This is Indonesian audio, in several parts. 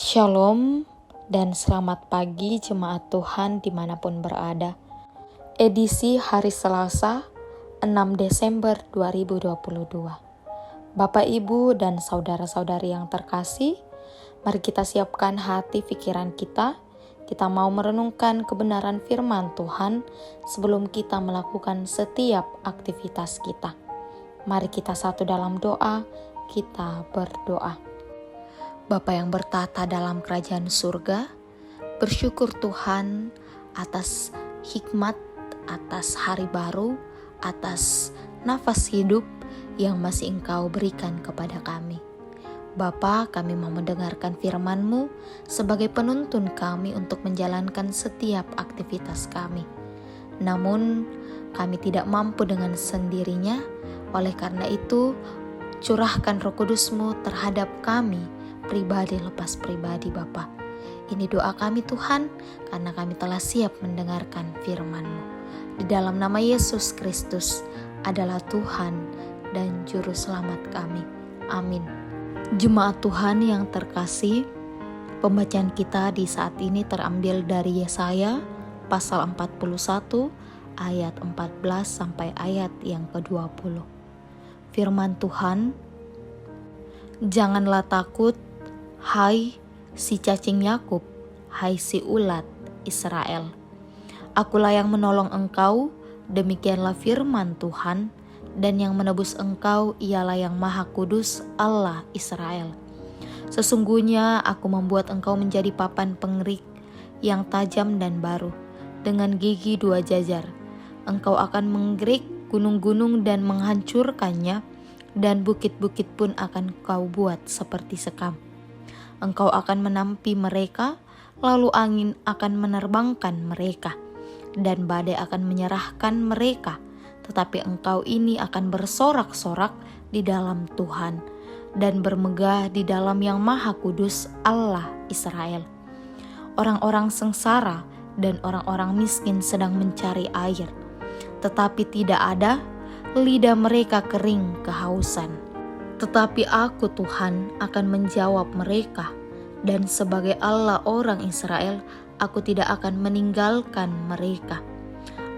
Shalom dan selamat pagi jemaat Tuhan dimanapun berada. Edisi hari Selasa 6 Desember 2022. Bapak, Ibu, dan saudara-saudari yang terkasih, mari kita siapkan hati pikiran kita. Kita mau merenungkan kebenaran firman Tuhan sebelum kita melakukan setiap aktivitas kita. Mari kita satu dalam doa, kita berdoa. Bapa yang bertata dalam kerajaan surga, bersyukur Tuhan atas hikmat, atas hari baru, atas nafas hidup yang masih Engkau berikan kepada kami. Bapa, kami mau mendengarkan firman-Mu sebagai penuntun kami untuk menjalankan setiap aktivitas kami. Namun, kami tidak mampu dengan sendirinya, oleh karena itu, curahkan Roh Kudus-Mu terhadap kami, pribadi lepas pribadi Bapa. Ini doa kami Tuhan, karena kami telah siap mendengarkan firman-Mu. Di dalam nama Yesus Kristus adalah Tuhan dan Juru Selamat kami. Amin. Jemaat Tuhan yang terkasih, pembacaan kita di saat ini terambil dari Yesaya pasal 41 ayat 14 sampai ayat yang ke-20. Firman Tuhan, "Janganlah takut, hai si cacing Yakub, hai si ulat Israel. Akulah yang menolong engkau, demikianlah firman Tuhan, dan yang menebus engkau ialah yang Maha Kudus Allah Israel. Sesungguhnya aku membuat engkau menjadi papan pengerik yang tajam dan baru, dengan gigi dua jajar. Engkau akan menggerik gunung-gunung dan menghancurkannya, dan bukit-bukit pun akan kau buat seperti sekam. Engkau akan menampi mereka, lalu angin akan menerbangkan mereka, dan badai akan menyerahkan mereka. Tetapi engkau ini akan bersorak-sorak di dalam Tuhan, dan bermegah di dalam yang Maha Kudus Allah Israel. Orang-orang sengsara dan orang-orang miskin sedang mencari air, tetapi tidak ada, lidah mereka kering kehausan. Tetapi aku Tuhan akan menjawab mereka, dan sebagai Allah orang Israel, aku tidak akan meninggalkan mereka.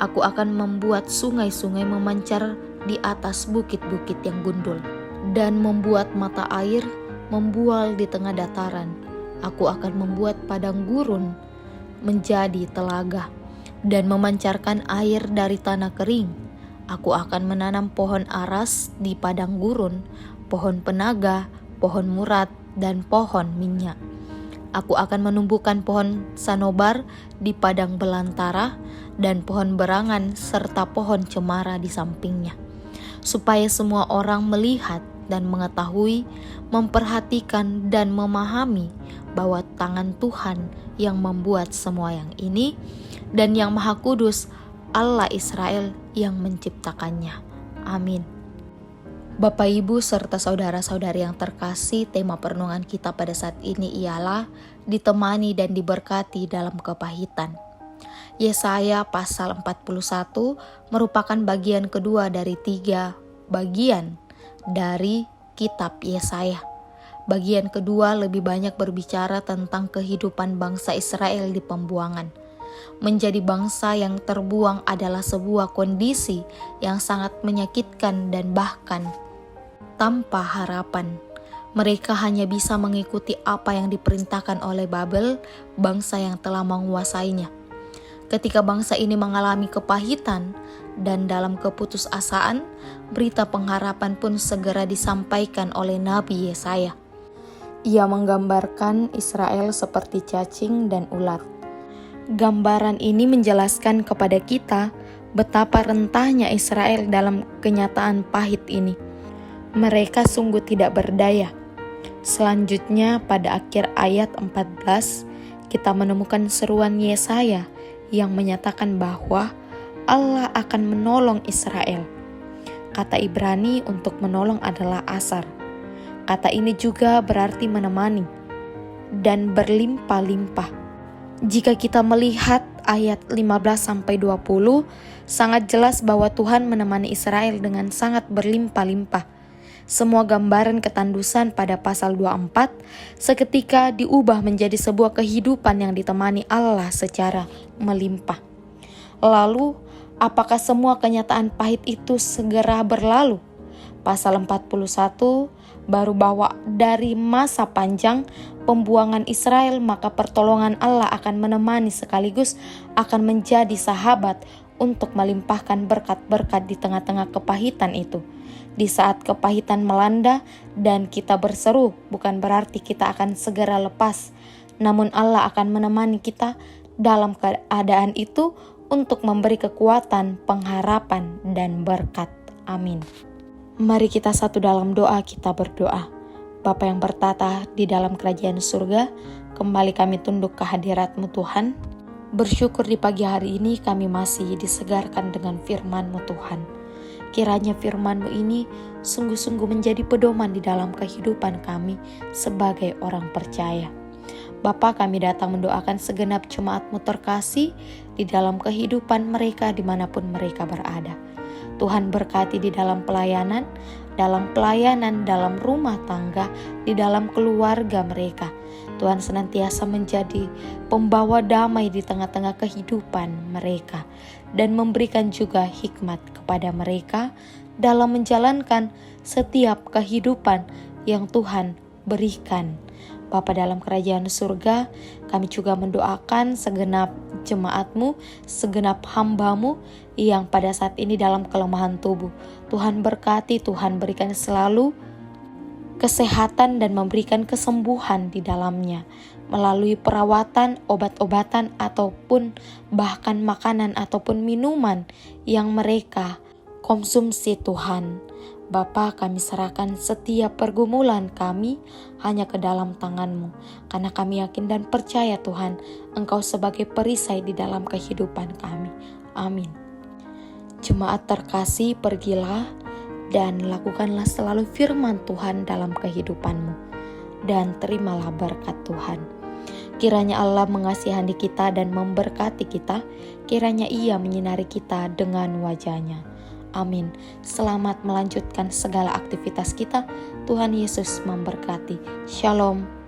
Aku akan membuat sungai-sungai memancar di atas bukit-bukit yang gundul, dan membuat mata air membual di tengah dataran. Aku akan membuat padang gurun menjadi telaga, dan memancarkan air dari tanah kering. Aku akan menanam pohon aras di padang gurun, pohon penaga, pohon murad, dan pohon minyak. Aku akan menumbuhkan pohon sanobar di padang belantara, dan pohon berangan serta pohon cemara di sampingnya, supaya semua orang melihat dan mengetahui, memperhatikan dan memahami bahwa tangan Tuhan yang membuat semua yang ini, dan yang Maha Kudus Allah Israel yang menciptakannya. Amin." Bapak, Ibu, serta saudara-saudari yang terkasih, tema perenungan kita pada saat ini ialah ditemani dan diberkati dalam kepahitan. Yesaya pasal 41 merupakan bagian kedua dari 3 bagian dari kitab Yesaya. Bagian kedua lebih banyak berbicara tentang kehidupan bangsa Israel di pembuangan. Menjadi bangsa yang terbuang adalah sebuah kondisi yang sangat menyakitkan dan bahkan tanpa harapan. Mereka hanya bisa mengikuti apa yang diperintahkan oleh Babel, bangsa yang telah menguasainya. Ketika bangsa ini mengalami kepahitan dan dalam keputusasaan, berita pengharapan pun segera disampaikan oleh Nabi Yesaya. Ia menggambarkan Israel seperti cacing dan ulat. Gambaran ini menjelaskan kepada kita betapa rentahnya Israel dalam kenyataan pahit ini. Mereka sungguh tidak berdaya. Selanjutnya pada akhir ayat 14, kita menemukan seruan Yesaya yang menyatakan bahwa Allah akan menolong Israel. Kata Ibrani untuk menolong adalah asar. Kata ini juga berarti menemani dan berlimpah-limpah. Jika kita melihat ayat 15-20, sangat jelas bahwa Tuhan menemani Israel dengan sangat berlimpah-limpah. Semua gambaran ketandusan pada pasal 24 seketika diubah menjadi sebuah kehidupan yang ditemani Allah secara melimpah. Lalu, apakah semua kenyataan pahit itu segera berlalu? Pasal 41 baru bahwa dari masa panjang pembuangan Israel, maka pertolongan Allah akan menemani sekaligus akan menjadi sahabat untuk melimpahkan berkat-berkat di tengah-tengah kepahitan itu. Di saat kepahitan melanda dan kita berseru, bukan berarti kita akan segera lepas, namun Allah akan menemani kita dalam keadaan itu untuk memberi kekuatan, pengharapan, dan berkat. Amin. Mari kita satu dalam doa, kita berdoa. Bapa yang bertata di dalam kerajaan surga, kembali kami tunduk ke hadirat-Mu Tuhan. Bersyukur di pagi hari ini kami masih disegarkan dengan firman-Mu Tuhan. Kiranya firman-Mu ini sungguh-sungguh menjadi pedoman di dalam kehidupan kami sebagai orang percaya. Bapa, kami datang mendoakan segenap jemaat-Mu terkasih di dalam kehidupan mereka dimanapun mereka berada. Tuhan berkati di dalam pelayanan, dalam rumah tangga, di dalam keluarga mereka. Tuhan senantiasa menjadi pembawa damai di tengah-tengah kehidupan mereka dan memberikan juga hikmat kepada mereka dalam menjalankan setiap kehidupan yang Tuhan berikan. Bapa dalam kerajaan surga, kami juga mendoakan segenap jemaat-Mu, segenap hamba-Mu yang pada saat ini dalam kelemahan tubuh. Tuhan berkati, Tuhan berikan selalu kesehatan dan memberikan kesembuhan di dalamnya melalui perawatan, obat-obatan, ataupun bahkan makanan ataupun minuman yang mereka konsumsi Tuhan. Bapa, kami serahkan setiap pergumulan kami hanya ke dalam tangan-Mu, karena kami yakin dan percaya Tuhan, Engkau sebagai perisai di dalam kehidupan kami. Amin. Jemaat terkasih, pergilah dan lakukanlah selalu firman Tuhan dalam kehidupan-Mu, dan terimalah berkat Tuhan. Kiranya Allah mengasihani kita dan memberkati kita, kiranya Ia menyinari kita dengan wajah-Nya. Amin. Selamat melanjutkan segala aktivitas kita. Tuhan Yesus memberkati. Shalom.